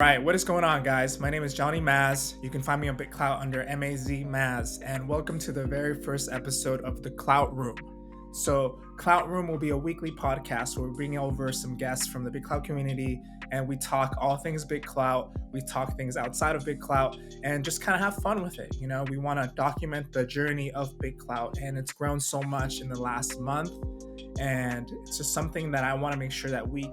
Right, what is going on, guys? My name is Johnny Maz. You can find me on BitClout under MAZ, and welcome to the very first episode of the Clout Room. So, Clout Room will be a weekly podcast where we bring over some guests from the BitClout community, and we talk all things BitClout. We talk things outside of BitClout, and just kind of have fun with it. We want to document the journey of BitClout, and it's grown so much in the last month, and it's just something that I want to make sure that we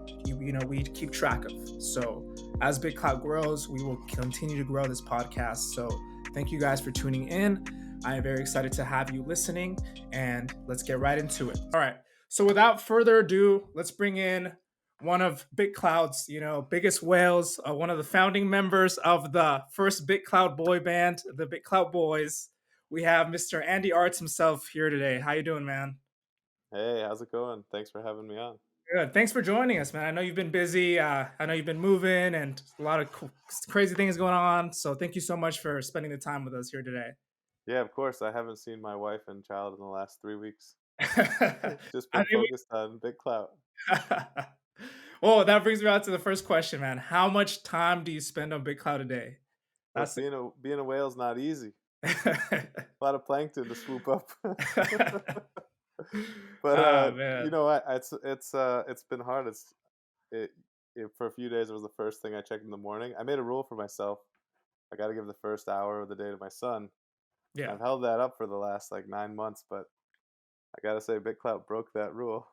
keep track of. So as BitClout grows, we will continue to grow this podcast. So thank you guys for tuning in. I am very excited to have you listening, and let's get right into it. All right. So without further ado, let's bring in one of BitClout's, biggest whales, one of the founding members of the first BitClout boy band, the BitClout Boys. We have Mr. Andy Artz himself here today. How you doing, man? Hey, how's it going? Thanks for having me on. Good. Thanks for joining us, man. I know you've been busy. I know you've been moving and a lot of crazy things going on. So thank you so much for spending the time with us here today. Yeah, of course. I haven't seen my wife and child in the last 3 weeks. I Just been mean, focused on BitClout. well, that brings me on to the first question, man. How much time do you spend on BitCloud a day? Look, That's being a whale's not easy. it. A lot of plankton to swoop up. But Ah, man. it's been hard. It, for a few days. It was the first thing I checked in the morning. I made a rule for myself. I got to give the first hour of the day to my son. Yeah. I've held that up for the last like 9 months, but I gotta say, BitClout broke that rule.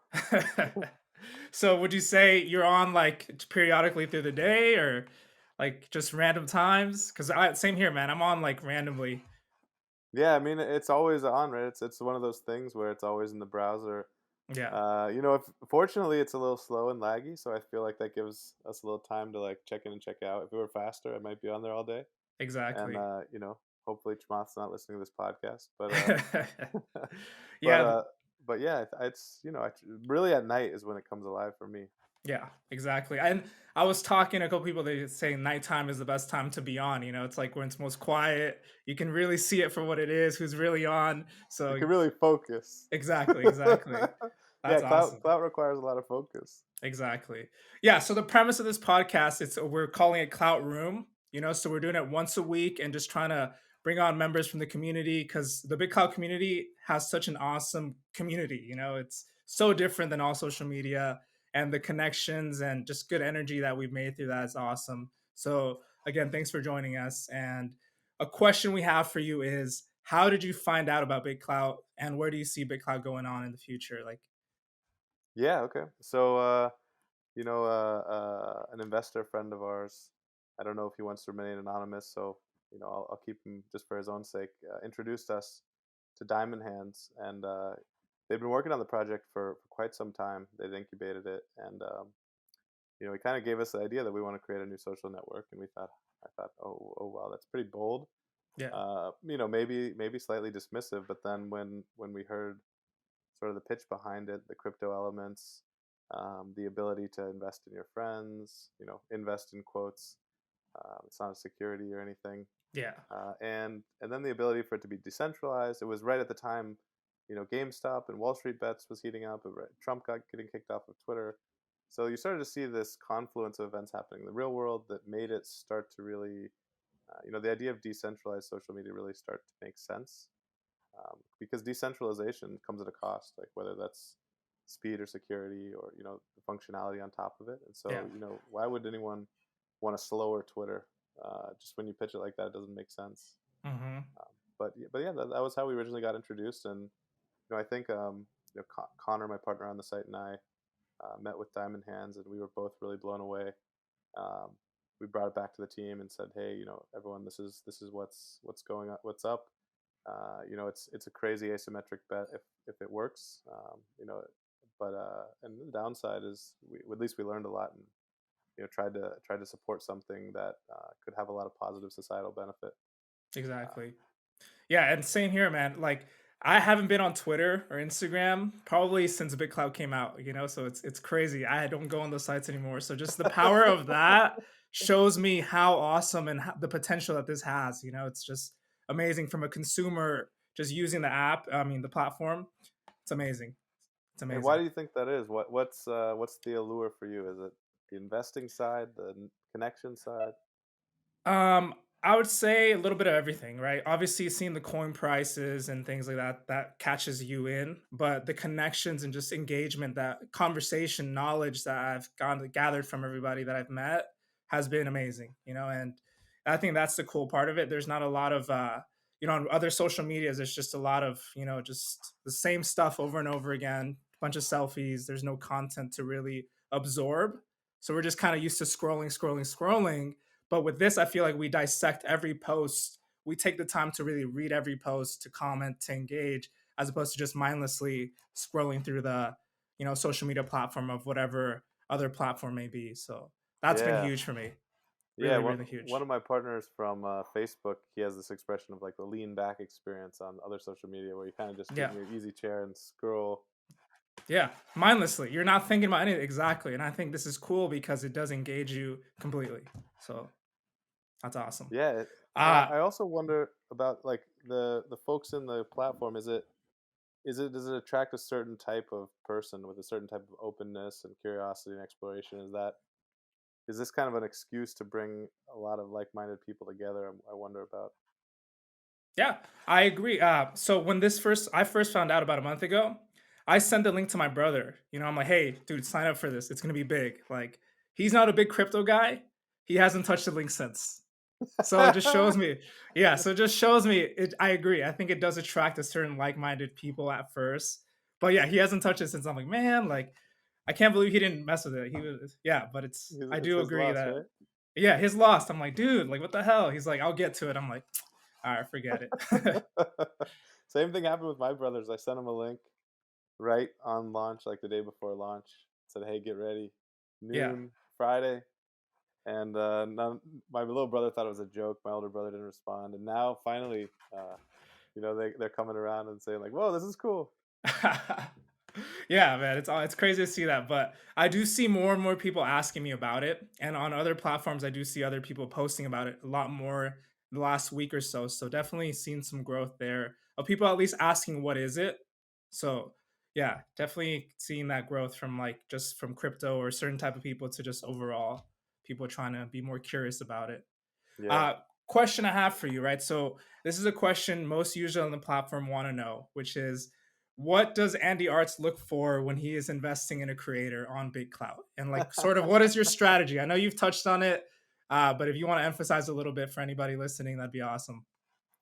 So would you say you're on like periodically through the day or like just random times? Because I same here, man. I'm on like randomly. Yeah, I mean, it's always on, right? It's one of those things where it's always in the browser. Yeah, If fortunately it's a little slow and laggy, so I feel like that gives us a little time to like check in and check out. If it were faster, I might be on there all day. And exactly. hopefully Chamath's not listening to this podcast, but but Yeah, but yeah, it's really at night is when it comes alive for me. yeah, exactly. And I was talking to a couple people, they say nighttime is the best time to be on. It's like when it's most quiet. You can really see it for what it is, who's really on. You So can really focus. exactly, exactly. Yeah, That's clout awesome. clout requires a lot of focus. Exactly. Yeah, so the premise of this podcast, we're calling it Clout Room, so we're doing it once a week and just trying to bring on members from the community because the Big Cloud community has such an awesome community. It's so different than all social media, and the connections and just good energy that we've made through that is awesome. So again, thanks for joining us. And a question we have for you is, how did you find out about Big Cloud, and where do you see Big Cloud going on in the future? Like, Yeah, okay. So an investor friend of ours. I don't know if he wants to remain anonymous, so I'll keep him just for his own sake. Introduced us to Diamond Hands, and they've been working on the project for quite some time. They'd incubated it, and he kind of gave us the idea that we want to create a new social network, and I thought, oh wow, that's pretty bold. yeah, Maybe slightly dismissive, but then when we heard sort of the pitch behind it, the crypto elements, the ability to invest in your friends, invest in quotes. It's not a security or anything, yeah, and then the ability for it to be decentralized. It was right at the time, GameStop and Wall Street bets was heating up. Trump got getting kicked off of Twitter, so you started to see this confluence of events happening in the real world that made it start to really, the idea of decentralized social media really start to make sense because decentralization comes at a cost, like whether that's speed or security or the functionality on top of it. And yeah. so why would anyone want a slower Twitter? Just when you pitch it like that, it doesn't make sense. Hmm. But yeah, that was how we originally got introduced. And I think Connor, my partner on the site, and I met with Diamond Hands, and we were both really blown away. Um, we brought it back to the team and said, hey, everyone, this is what's going on, what's up. It's a crazy asymmetric bet if it works. And the downside is at least we learned a lot and tried to support something that could have a lot of positive societal benefit. Uh, Exactly. Yeah, and same here, man. Like, I haven't been on Twitter or Instagram probably since BitClout came out, so it's crazy. I don't go on those sites anymore. So just the power of that shows me how awesome and the potential that this has. It's just amazing from a consumer just using the app. I mean, the platform. It's amazing. It's and why amazing. do you think that is? What's the allure for you? Is it the investing side, the connection side? Um, I would say a little bit of everything, right? Obviously, seeing the coin prices and things like that that catches you in, but the connections and just engagement, that conversation, knowledge that I've gathered from everybody that I've met has been amazing, and I think that's the cool part of it. There's not a lot of on other social medias, there's just a lot of, just the same stuff over and over again, bunch of selfies. There's no content to really absorb. So we're just kind of used to scrolling. But with this, I feel like we dissect every post. We take the time to really read every post, to comment, to engage, as opposed to just mindlessly scrolling through the, social media platform of whatever other platform may be. So that's been Yeah. huge for me. Yeah, Really, one really one huge. of my partners from Facebook, he has this expression of like the lean back experience on other social media, where you kind of just get Yeah. in your easy chair and scroll. Yeah. Mindlessly. You're not thinking about anything. Exactly. And I think this is cool because it does engage you completely. So that's awesome. Yeah, Uh I also wonder about like the folks in the platform. Does it attract a certain type of person with a certain type of openness and curiosity and exploration? Is this kind of an excuse to bring a lot of like-minded people together? I wonder about. Yeah, I agree. So when I first found out about a month ago, I sent the link to my brother. I'm like, hey, dude, sign up for this. It's gonna be big. Like, he's not a big crypto guy. He hasn't touched the link since. So it just shows me, yeah. So it just shows me. I agree. I think it does attract a certain like-minded people at first, but yeah, he hasn't touched it since. I'm like, man, like, I can't believe he didn't mess with it. He was, yeah, but I It's do his agree loss, that, right? yeah, his lost. I'm like, dude, like, what the hell? He's like, I'll get to it. I'm like, all right, forget it. Same thing happened with my brothers. I sent them a link right on launch, like the day before launch. Said, "Hey, get ready, Yeah. noon Friday." And my little brother thought it was a joke. My older brother didn't respond, and now finally, they're coming around and saying like, "Whoa, this is cool." Yeah, man, it's crazy to see that, but I do see more and more people asking me about it, and on other platforms, I do see other people posting about it a lot more the last week or so. So definitely seen some growth there of people at least asking what is it. So yeah, definitely seeing that growth from like just from crypto or certain type of people to just overall people trying to be more curious about it. Yeah. Uh, Question I have for you, right? So this is a question most users on the platform want to know, which is, what does Andy Artz look for when he is investing in a creator on BitClout? And like, sort of, what is your strategy? I know you've touched on it, but if you want to emphasize a little bit for anybody listening, that'd be awesome.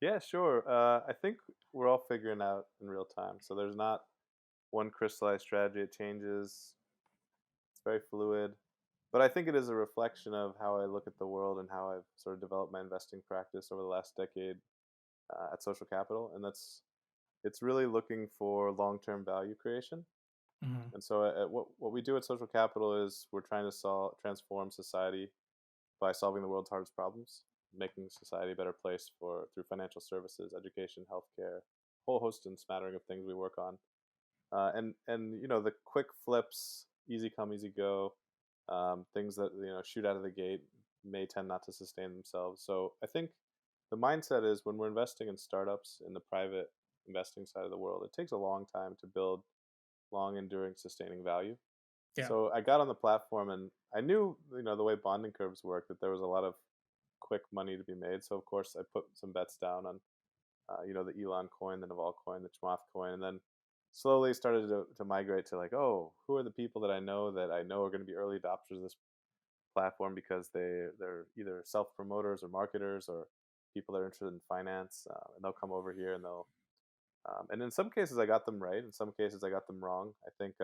Yeah, sure. I think we're all figuring out in real time. So there's not one crystallized strategy. It changes. It's very fluid. But I think it is a reflection of how I look at the world and how I've sort of developed my investing practice over the last decade at Social Capital. And it's really looking for long-term value creation. Mhm. And so what we do at Social Capital is we're trying to transform society by solving the world's hardest problems, making society a better place for through financial services, education, healthcare, a whole host and smattering of things we work on. And the quick flips, easy come, easy go, things that shoot out of the gate may tend not to sustain themselves. So I think the mindset is when we're investing in startups in the private investing side of the world, it takes a long time to build long, enduring, sustaining value. Yeah. So I got on the platform and I knew, the way bonding curves work, that there was a lot of quick money to be made. So of course I put some bets down on, the Elon coin, the Naval coin, the Chamath coin, and then slowly started to migrate to like, oh, who are the people that I know are going to be early adopters of this platform because they're either self promoters or marketers or people that are interested in finance, and they'll come over here and and in some cases, I got them right. In some cases, I got them wrong. I think,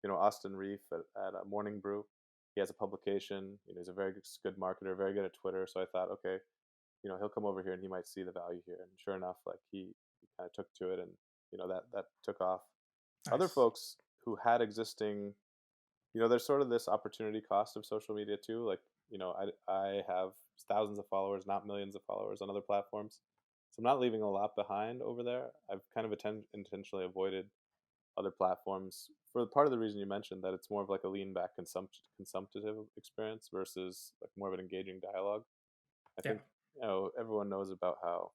Austin Reef at Morning Brew, he has a publication. He's a very good marketer, very good at Twitter. So I thought, okay, he'll come over here and he might see the value here. And sure enough, like he kind of took to it, and that took off. Other Nice. folks who had existing, there's sort of this opportunity cost of social media too. Like, I have thousands of followers, not millions of followers on other platforms. So I'm not leaving a lot behind over there. I've kind of intentionally avoided other platforms for part of the reason you mentioned, that it's more of like a lean back consumptive experience versus like more of an engaging dialogue. I Yeah. think, everyone knows about how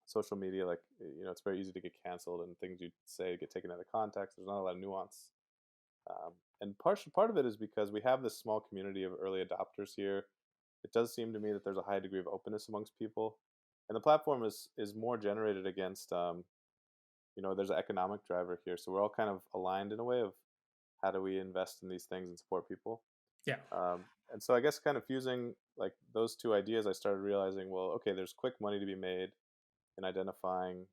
social media, like, it's very easy to get canceled and things you say get taken out of context. There's not a lot of nuance. and part of it is because we have this small community of early adopters here. It does seem to me that there's a high degree of openness amongst people, and the platform is more generated against there's an economic driver here, so we're all kind of aligned in a way of how do we invest in these things and support people. Yeah. And so I guess kind of fusing like those two ideas, I started realizing, well, okay, there's quick money to be made in identifying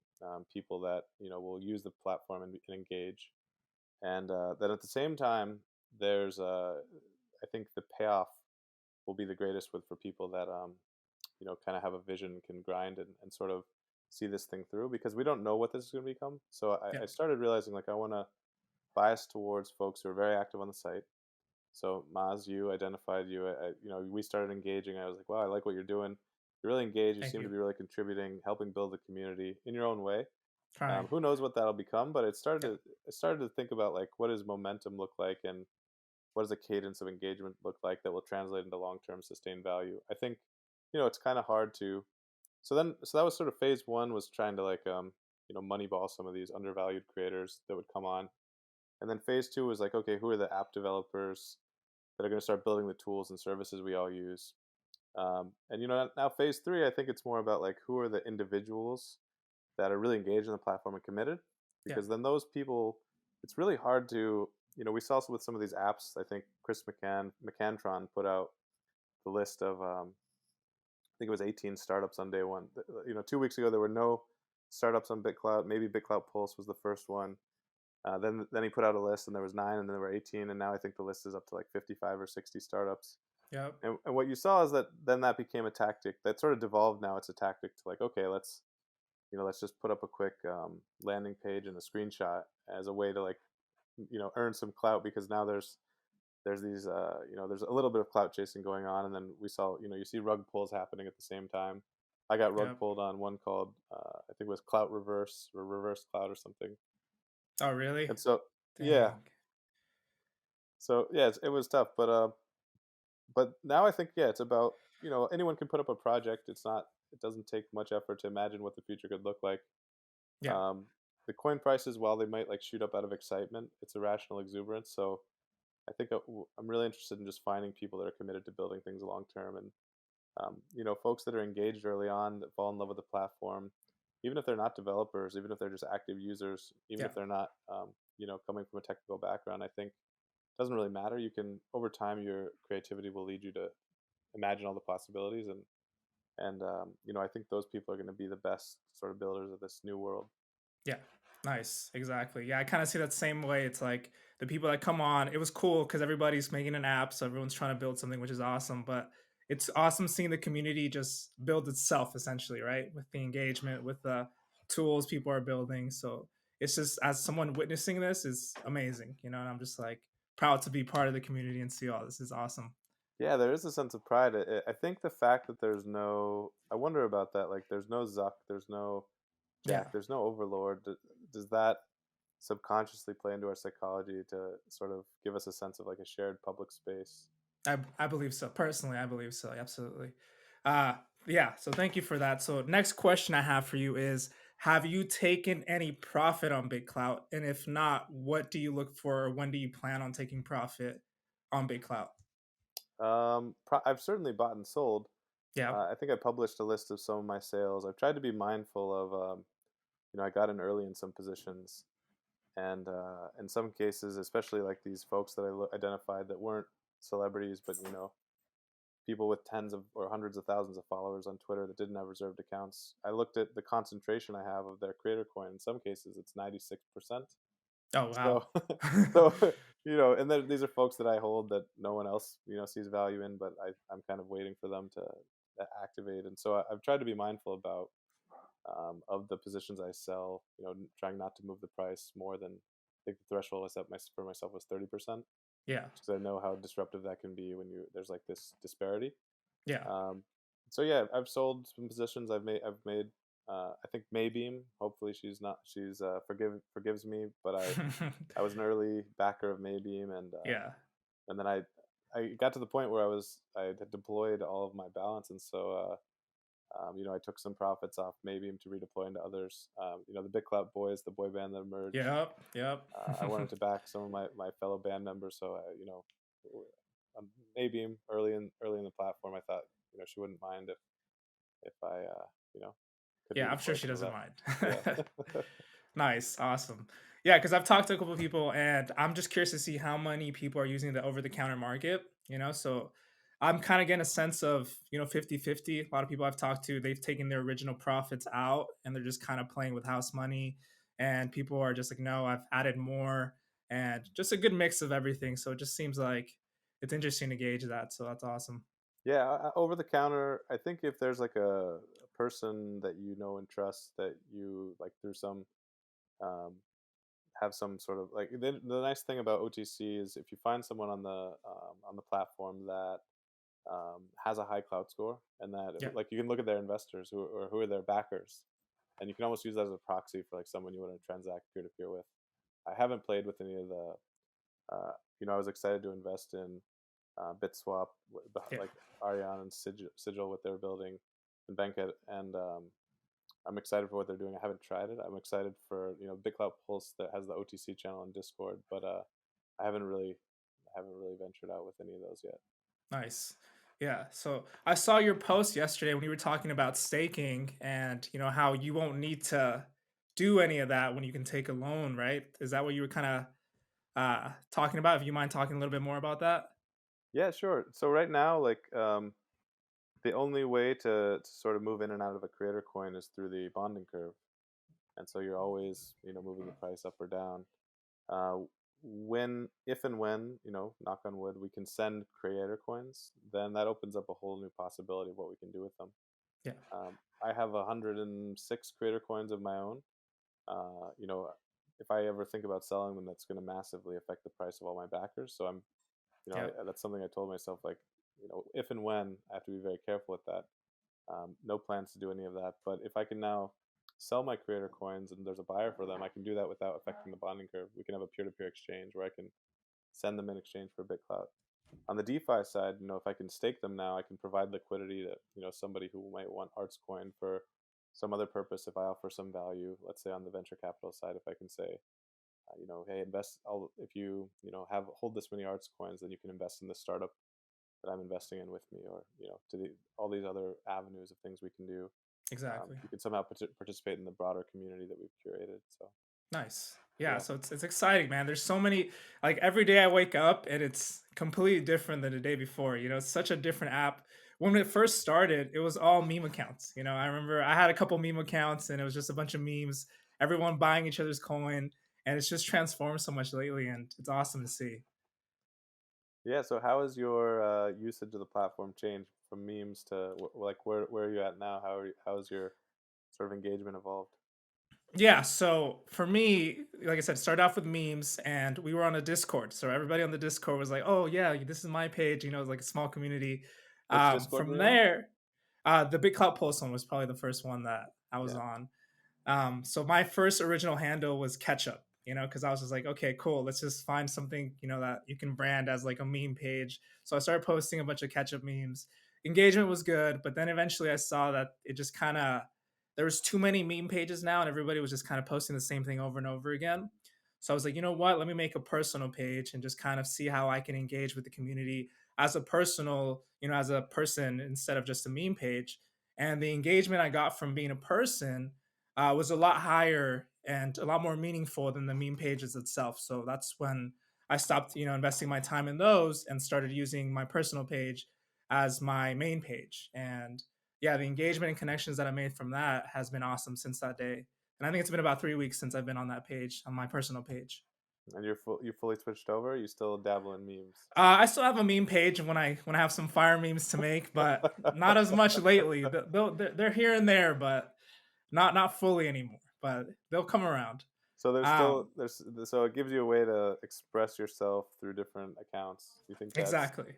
people that will use the platform and engage, and then at the same time, there's I think the payoff will be the greatest with for people that kind of have a vision, can grind and sort of see this thing through because we don't know what this is going to become. So Yeah. I started realizing like I want to bias towards folks who are very active on the site. So Maz, you identified you. We started engaging. I was like, wow, I like what you're doing. You're really engaged. You Thank seem to you. be really contributing, helping build the community in your own way. Trying. Who knows what that'll become? But Yeah. I started to think about like what does momentum look like, and what does a cadence of engagement look like that will translate into long-term sustained value. I think it's kind of hard to. So that was sort of phase one, was trying to like moneyball some of these undervalued creators that would come on, and then phase two was like, okay, who are the app developers that are going to start building the tools and services we all use. And now phase three, I think it's more about like who are the individuals that are really engaged in the platform and committed, Yeah. because then those people, it's really hard to, we saw with some of these apps. I think Chris McCantron put out the list of I think it was 18 startups on day one. 2 weeks ago there were no startups on BitClout. Maybe BitClout Pulse was the first one. Then he put out a list and there was 9, and then there were 18, and now I think the list is up to like 55 or 60 startups. Yep. And what you saw is that then that became a tactic that sort of devolved. Now it's a tactic to like, okay, let's just put up a quick landing page and a screenshot as a way to like earn some clout, because now there's these there's a little bit of clout chasing going on. And then we saw, you see rug pulls happening at the same time. I got rug Yep. pulled on one called I think it was Clout Reverse or Reverse Clout or something. Oh, really? And so yeah, Dang. it was tough, but now I think, yeah, it's about, anyone can put up a project. It doesn't take much effort to imagine what the future could look like. Yeah. um, the coin prices, while they might like shoot up out of excitement, it's irrational exuberance. So I think I'm really interested in just finding people that are committed to building things long term, and folks that are engaged early on, that fall in love with the platform, even if they're not developers, even if they're just active users, even Yeah. if they're not coming from a technical background. I think it doesn't really matter. You can, over time, your creativity will lead you to imagine all the possibilities, and I think those people are going to be the best sort of builders of this new world. Yeah. Nice. Exactly. Yeah, I kind of see that same way. It's like the people that come on, it was cool because everybody's making an app, so everyone's trying to build something, which is awesome. But it's awesome seeing the community just build itself essentially, right? With the engagement, with the tools people are building. So it's just, as someone witnessing this, is amazing, and I'm just like proud to be part of the community and see all this is awesome. Yeah, there is a sense of pride. I think the fact that I wonder about that. Like, there's no Zuck, there's no Yeah. Jack, there's no Overlord. Does that subconsciously play into our psychology to sort of give us a sense of like a shared public space? I believe so. Personally, I believe so. Absolutely. Uh yeah, so thank you for that. So next question I have for you is, have you taken any profit on BitClout? And if not, what do you look for, or when do you plan on taking profit on BitClout? I've certainly bought and sold. Yeah. I think I published a list of some of my sales. I've tried to be mindful of, I got in early in some positions, and in some cases, especially like these folks that identified that weren't celebrities, but people with tens of or hundreds of thousands of followers on Twitter that didn't have reserved accounts. I looked at the concentration I have of their creator coin. In some cases, it's 96%. Oh wow. So, so and then these are folks that I hold that no one else sees value in, but I'm kind of waiting for them to activate. And so I've tried to be mindful about of the positions I sell. Trying not to move the price more than, I think the threshold I set for myself was 30%, Yeah. because I know how disruptive that can be when there's like this disparity. Yeah. Um, so yeah, I've sold some positions. I've made. I think Maybeam. Hopefully, She's forgives me. But I was an early backer of Maybeam, Yeah. and then I got to the point where I had deployed all of my balance, and so I took some profits off Maybeam to redeploy into others. The BitClout boys, the boy band that emerged. Yep, yep. I wanted to back some of my fellow band members, so um, Maybeam early in the platform, I thought she wouldn't mind if I could Yeah, I'm sure redeploy she some of doesn't that. mind. Yeah. Nice, awesome. Yeah, because I've talked to a couple of people, and I'm just curious to see how many people are using the over-the-counter market. So I'm kind of getting a sense of 50-50. A lot of people I've talked to, they've taken their original profits out, and they're just kind of playing with house money. And people are just like, no, I've added more, and just a good mix of everything. So it just seems like it's interesting to gauge that. So that's awesome. Yeah, over the counter. I think if there's like a person that you know and trust that you like through some um, have some sort of like the nice thing about OTC is if you find someone on the platform that has a high cloud score and that Yeah, like you can look at their investors who are their backers, and you can almost use that as a proxy for like someone you want to transact peer to peer with. I haven't played with any of the I was excited to invest in BitSwap, yeah. like Ariane and Sigil, what they're building, and Bankit, and I'm excited for what they're doing. I haven't tried it. I'm excited for BitClout Pulse that has the OTC channel on Discord, but I haven't really ventured out with any of those yet. Nice. Yeah. So I saw your post yesterday when you were talking about staking and how you won't need to do any of that when you can take a loan, right? Is that what you were kind of talking about? If you mind talking a little bit more about that? Yeah, sure. So right now, like the only way to sort of move in and out of a creator coin is through the bonding curve, and so you're always moving the price up or down. Uh, when, if and when, knock on wood, we can send creator coins, then that opens up a whole new possibility of what we can do with them. Yeah. I have 106 creator coins of my own. If I ever think about selling them, that's going to massively affect the price of all my backers. So Yeah. that's something I told myself, like, if and when I have to be very careful with that. No plans to do any of that. But if I can now sell my creator coins and there's a buyer for them, I can do that without affecting the bonding curve. We can have a peer-to-peer exchange where I can send them in exchange for BitClout. On the DeFi side, if I can stake them now, I can provide liquidity to somebody who might want Artz coin for some other purpose. If I offer some value, let's say on the venture capital side, if I can say, hey, invest. If have hold this many Artz coins, then you can invest in this startup that I'm investing in with me, or all these other avenues of things we can do. Exactly. You can somehow participate in the broader community that we've curated. So Nice. Yeah, yeah, so it's exciting, man. There's so many, like every day I wake up and it's completely different than the day before. It's such a different app. When it first started, it was all meme accounts. I remember I had a couple meme accounts and it was just a bunch of memes, everyone buying each other's coin, and it's just transformed so much lately and it's awesome to see. yeah. So how has your usage of the platform changed from memes to like where are you at now? How has your sort of engagement evolved? Yeah, so for me, like I said, started off with memes and we were on a Discord. So everybody on the Discord was like, "Oh yeah, this is my page," it's like a small community. Which Discord were From you on? there, the Big Clout Post one was probably the first one that I was Yeah. on. So my first original handle was ketchup, because I was just like, okay, cool. Let's just find something, that you can brand as like a meme page. So I started posting a bunch of ketchup memes. Engagement was good, but then eventually I saw that it just kind of there was too many meme pages now, and everybody was just kind of posting the same thing over and over again. So I was like, you know what? Let me make a personal page and just kind of see how I can engage with the community as a personal, as a person instead of just a meme page. And the engagement I got from being a person was a lot higher and a lot more meaningful than the meme pages itself. So that's when I stopped, investing my time in those and started using my personal page as my main page. And yeah, the engagement and connections that I made from that has been awesome since that day. And I think it's been about 3 weeks since I've been on that page, on my personal page. And you fully switched over? You still dabble in memes? I still have a meme page when I have some fire memes to make, but not as much lately. They're here and there, but not fully anymore. But they'll come around. So Um, so it gives you a way to express yourself through different accounts. Do you think that's exactly,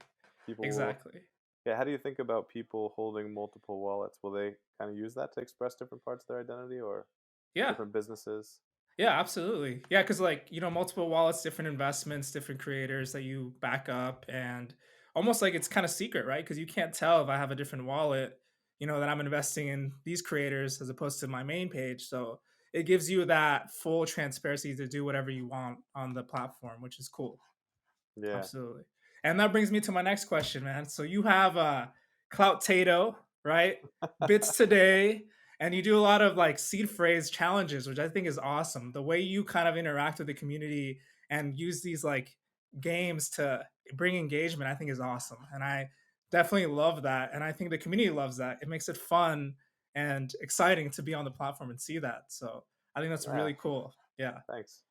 people will? exactly. Yeah. How do you think about people holding multiple wallets? Will they kind of use that to express different parts of their identity or Yeah, different businesses? yeah, absolutely. Yeah, because like multiple wallets, different investments, different creators that you back up, and almost like it's kind of secret, right? Because you can't tell if I have a different wallet. that I'm investing in these creators as opposed to my main page. So it gives you that full transparency to do whatever you want on the platform, which is cool. Yeah. Absolutely. And that brings me to my next question, man. So you have Clout Tato, right? Bits today, and you do a lot of like seed phrase challenges, which I think is awesome. The way you kind of interact with the community and use these like games to bring engagement, I think is awesome. And I definitely love that. And I think the community loves that. It makes it fun and exciting to be on the platform and see that. So I think that's Yeah. really cool. Yeah. Thanks.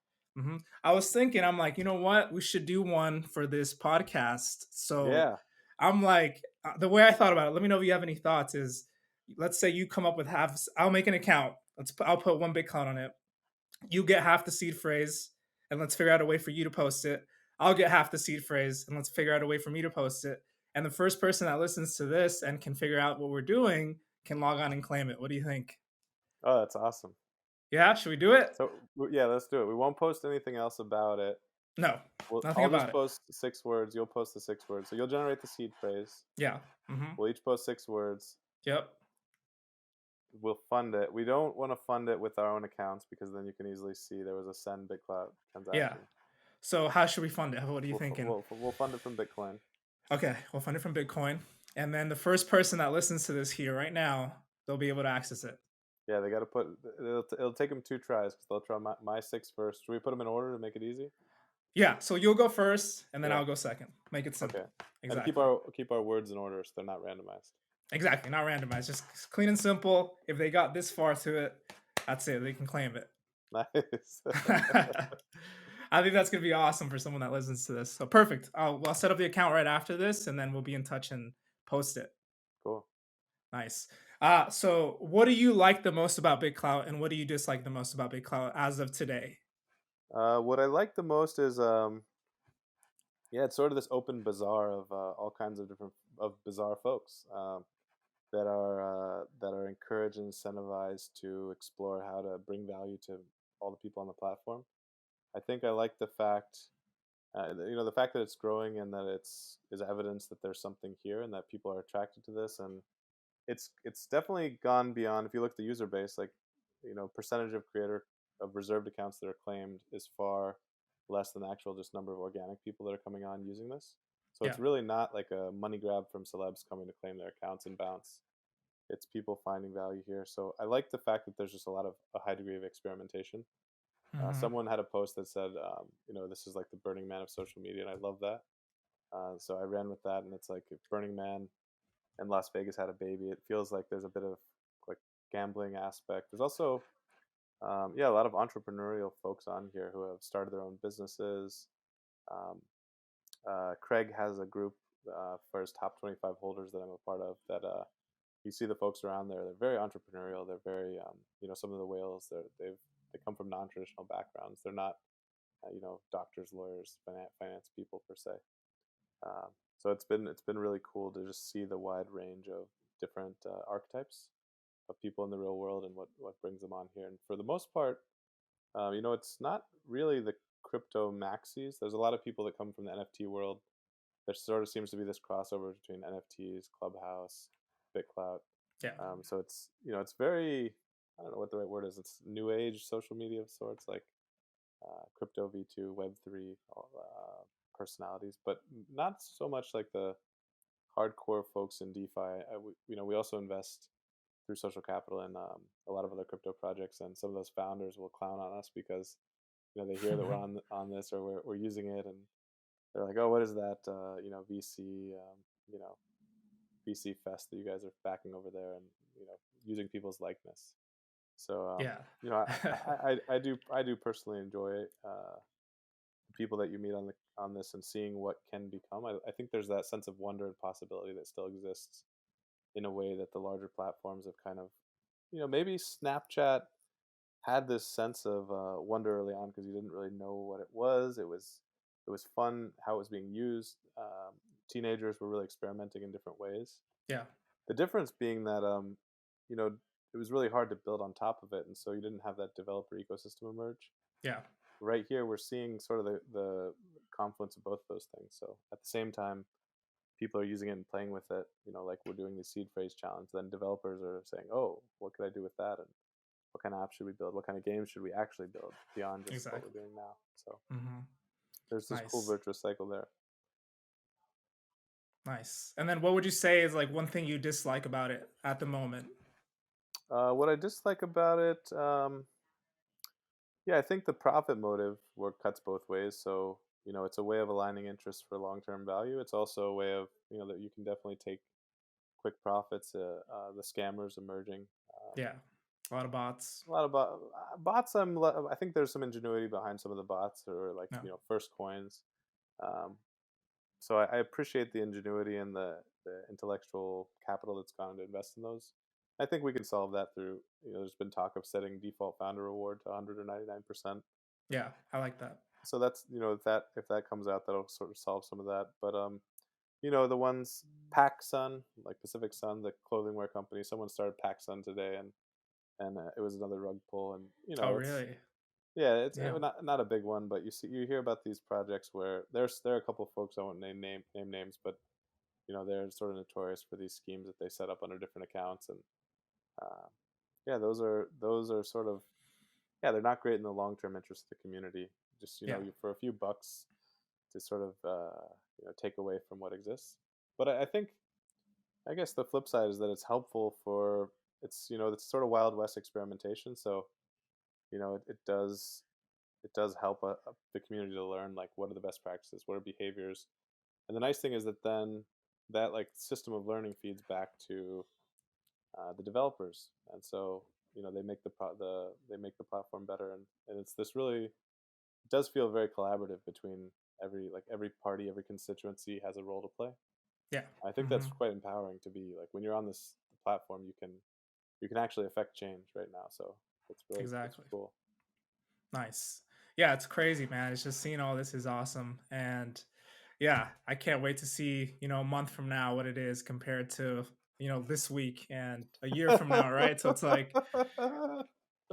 I was thinking, I'm like, you know what? We should do one for this podcast. So Yeah. I'm like, the way I thought about it, let me know if you have any thoughts. Is let's say you come up with half, I'll make an account. I'll put one BitClout on it. You get half the seed phrase, and let's figure out a way for you to post it. I'll get half the seed phrase, and let's figure out a way for me to post it. And the first person that listens to this and can figure out what we're doing can log on and claim it. What do you think? Oh, that's awesome. Yeah, should we do it? So yeah, let's do it. We won't post anything else about it. No, nothing I'll about just it. post 6 words. You'll post the 6 words. So you'll generate the seed phrase. Yeah. We'll each post 6 words. Yep. We'll fund it. We don't want to fund it with our own accounts because then you can easily see there was a send BitClout Yeah. transaction. So how should we fund it? What are you thinking? We'll fund it from Bitcoin. Okay, we'll fund it from Bitcoin, and then the first person that listens to this here right now, they'll be able to access it. Yeah, they got to put. It'll take them 2 tries because they'll try my 6 first. Should we put them in order to make it easy? Yeah. So you'll go first, and then Yeah. I'll go second. Make it simple. Okay. Exactly. And keep our words in order so they're not randomized. Exactly. Not randomized. Just clean and simple. If they got this far to it, that's it. They can claim it. Nice. I think that's gonna be awesome for someone that listens to this. So perfect. I'll set up the account right after this, and then we'll be in touch and post it. Cool. Nice. So what do you like the most about BitClout, and what do you dislike the most about BitClout as of today? What I like the most is yeah, it's sort of this open bazaar of all kinds of different bizarre folks that are encouraged and incentivized to explore how to bring value to all the people on the platform. I think I like the fact, the fact that it's growing and that is evidence that there's something here and that people are attracted to this, and it's definitely gone beyond. If you look at the user base, like percentage of creator of reserved accounts that are claimed is far less than the actual just number of organic people that are coming on using this. So Yeah. it's really not like a money grab from celebs coming to claim their accounts and bounce. It's people finding value here. So I like the fact that there's just a high degree of experimentation. Hmm. Someone had a post that said, this is like the Burning Man of social media, and I love that. So I ran with that, and it's like if Burning Man and Las Vegas had a baby, it feels like there's a bit of like gambling aspect. There's also, a lot of entrepreneurial folks on here who have started their own businesses. Um, Craig has a group for his top 25 holders that I'm a part of that you see the folks around there. They're very entrepreneurial. They're very, some of the whales, they come from non-traditional backgrounds. They're not, doctors, lawyers, finance people per se. So it's been really cool to just see the wide range of different archetypes of people in the real world and what brings them on here. And for the most part, it's not really the crypto maxis. There's a lot of people that come from the NFT world. There sort of seems to be this crossover between NFTs, Clubhouse, BitClout. Yeah. So it's very, I don't know what the right word is. It's new age social media of sorts, like crypto V2, Web3 personalities, but not so much like the hardcore folks in DeFi. We also invest through social capital in a lot of other crypto projects, and some of those founders will clown on us because they hear that we're on this or we're using it, and they're like, oh, what is that? VC, VC fest that you guys are backing over there, and using people's likeness. So Yeah. I do personally enjoy people that you meet on this and seeing what can become. I think there's that sense of wonder and possibility that still exists in a way that the larger platforms have kind of, maybe Snapchat had this sense of wonder early on because you didn't really know what it was. It was fun how it was being used. Teenagers were really experimenting in different ways. Yeah. The difference being that you know it was really hard to build on top of it, and so you didn't have that developer ecosystem emerge. Yeah. Right here, we're seeing sort of the confluence of both those things. So at the same time, people are using it and playing with it. Like we're doing the seed phrase challenge. Then developers are saying, "Oh, what could I do with that?" And what kind of apps should we build? What kind of games should we actually build beyond just what we're Exactly. doing now? So Mm-hmm. there's this cool Nice. virtuous cycle there. Nice. And then what would you say is like one thing you dislike about it at the moment? What I dislike about it, yeah, I think the profit motive work cuts both ways. So it's a way of aligning interests for long-term value. It's also a way of that you can definitely take quick profits. The scammers emerging. Yeah. A lot of bots. A lot of bots. I think there's some ingenuity behind some of the bots, or like No. first coins. Um, so I appreciate the ingenuity and the intellectual capital that's gone to invest in those. I think we can solve that through, there's been talk of setting default founder reward to 100 or 99%. Yeah, I like that. So that's, if that comes out, that'll sort of solve some of that. But the ones PacSun, like Pacific Sun, the clothing wear company, someone started PacSun today, and it was another rug pull, and Oh, it's really? yeah, it's Yeah. not a big one, but you hear about these projects where there are a couple of folks, I won't name names, but they're sort of notorious for these schemes that they set up under different accounts, and uh, yeah, those are sort of, yeah, they're not great in the long term interest of the community. Just Yeah. for a few bucks to sort of take away from what exists. But I think, I guess the flip side is that it's helpful for, it's sort of Wild West experimentation. So it does help the community to learn, like, what are the best practices, what are behaviors. And the nice thing is that then that, like, system of learning feeds back to the developers, and so they make they make the platform better, and it's this really, it does feel very collaborative between every party, every constituency has a role to play. Yeah. I think Mm-hmm. that's quite empowering to be like, when you're on this platform, you can actually affect change right now. So it's Exactly. cool. Nice. Yeah, it's crazy, man. It's just seeing all this is awesome. And yeah, I can't wait to see, a month from now what it is compared to, this week and a year from now, right? So it's like,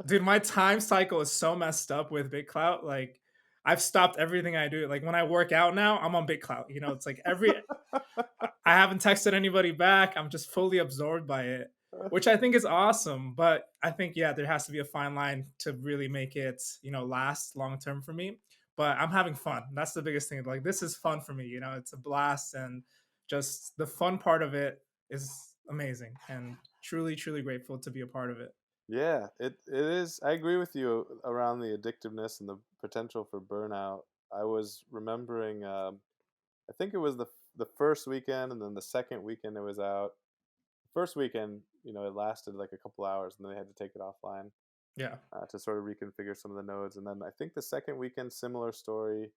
dude, my time cycle is so messed up with BitClout. Like, I've stopped everything I do. Like when I work out now, I'm on BitClout. It's like I haven't texted anybody back. I'm just fully absorbed by it, which I think is awesome. But I think, yeah, there has to be a fine line to really make it, last long term for me. But I'm having fun. That's the biggest thing. Like, this is fun for me. It's a blast. And just the fun part of it is amazing. And truly, truly grateful to be a part of it. Yeah, it is. I agree with you around the addictiveness and the potential for burnout. I was remembering, I think it was the first weekend, and then the second weekend it was out. First weekend, it lasted like a couple hours, and then they had to take it offline Yeah. to sort of reconfigure some of the nodes. And then I think the second weekend, similar story,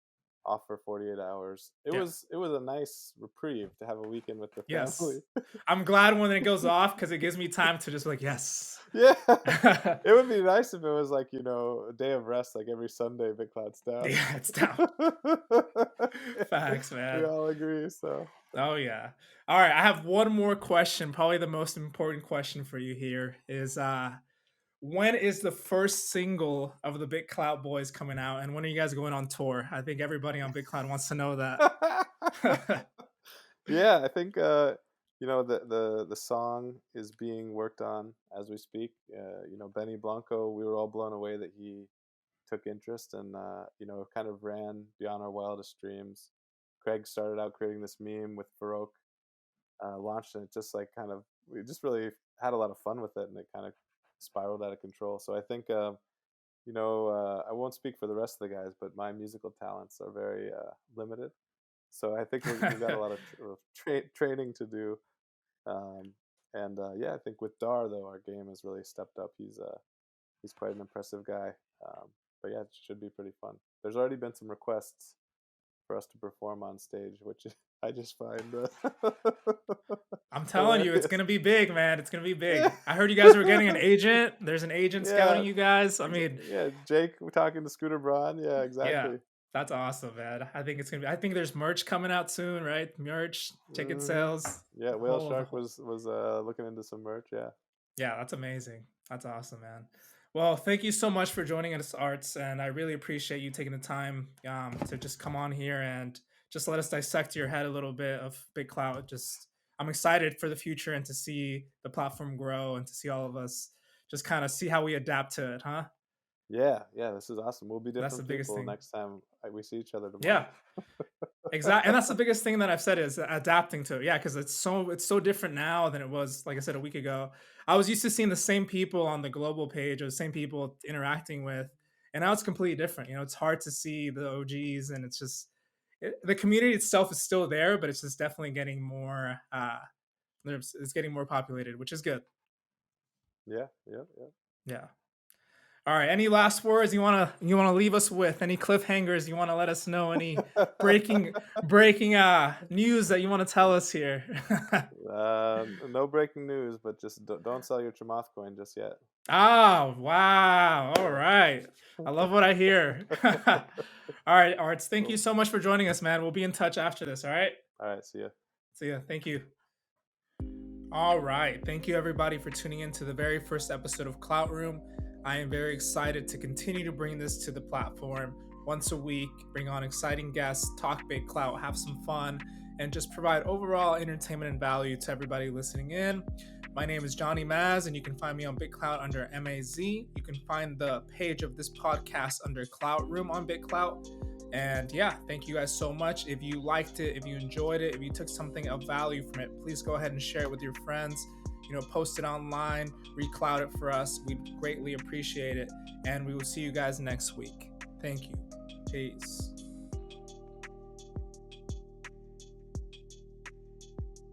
off for 48 hours. It Yeah. was it was a nice reprieve to have a weekend with the Yes. family. I'm glad when it goes off because it gives me time to just like, yes. Yeah, Yeah, it would be nice if it was like, a day of rest, like every Sunday, BitClout's down. it's down. Facts, We man. all agree. So Oh yeah. All right, I have one more question. Probably the most important question for you here is when is the first single of the Big Clout Boys coming out, and when are you guys going on tour? I think everybody on Big Clout wants to know that. yeah, I think the song is being worked on as we speak. Benny Blanco, we were all blown away that he took interest, and kind of ran beyond our wildest dreams. Craig started out creating this meme with Farouk, launched, and it just like kind of, we just really had a lot of fun with it, and it kind of spiraled out of control. So I think I won't speak for the rest of the guys, but my musical talents are very limited. So I think we've got a lot of training to do. Um, and yeah, I think with Dar though, our game has really stepped up. He's quite an impressive guy. But yeah, it should be pretty fun. There's already been some requests for us to perform on stage, which I just find I'm telling you, it's hilarious. gonna be big, man. It's gonna be Yeah. big. I heard you guys were getting an agent. There's an agent Yeah. scouting you guys. I mean, Yeah, Jake, we're talking to Scooter Braun. Yeah, yeah, exactly. that's awesome, man. I think it's gonna be. I think there's merch coming out soon, right? Merch, ticket Hmm. sales, Yeah, Whale the Shark whole. was looking into some merch. Yeah. Yeah, that's amazing. That's awesome, man. Well, thank you so much for joining us, Arts, and I really appreciate you taking the time to just come on here and just let us dissect your head a little bit of BitClout. Just I'm excited for the future and to see the platform grow and to see all of us just kind of see how we adapt to it, huh? Yeah, this is awesome. We'll be That's the different biggest people thing. next time we see each other tomorrow. Yeah, exactly. And that's the biggest thing that I've said is adapting to it. Yeah, because it's so different now than it was, like I said, a week ago. I was used to seeing the same people on the global page or the same people interacting with, and now it's completely different. It's hard to see the OGs, and it's just the community itself is still there, but it's just definitely getting more. It's getting more populated, which is good. Yeah. Yeah. All right. Any last words you wanna leave us with? Any cliffhangers you wanna let us know? Any breaking news that you want to tell us here? No breaking news, but just don't sell your Chamath coin just yet. Oh wow! All Yeah. right, I love what I hear. All right, Artz, thank you Cool. so much for joining us, man. We'll be in touch after this. All right. All right, see ya. See ya. Thank you. All right. Thank you, everybody, for tuning in to the very first episode of Clout Room. I am very excited to continue to bring this to the platform once a week, bring on exciting guests, talk big clout, have some fun, and just provide overall entertainment and value to everybody listening in. My name is Johnny Maz, and you can find me on BitClout under MAZ. You can find the page of this podcast under Clout Room on BitClout. And yeah, thank you guys so much. If you liked it, if you enjoyed it, if you took something of value from it, please go ahead and share it with your friends. Post it online, reclout it for us. We greatly appreciate it. And we will see you guys next week. Thank you. Peace.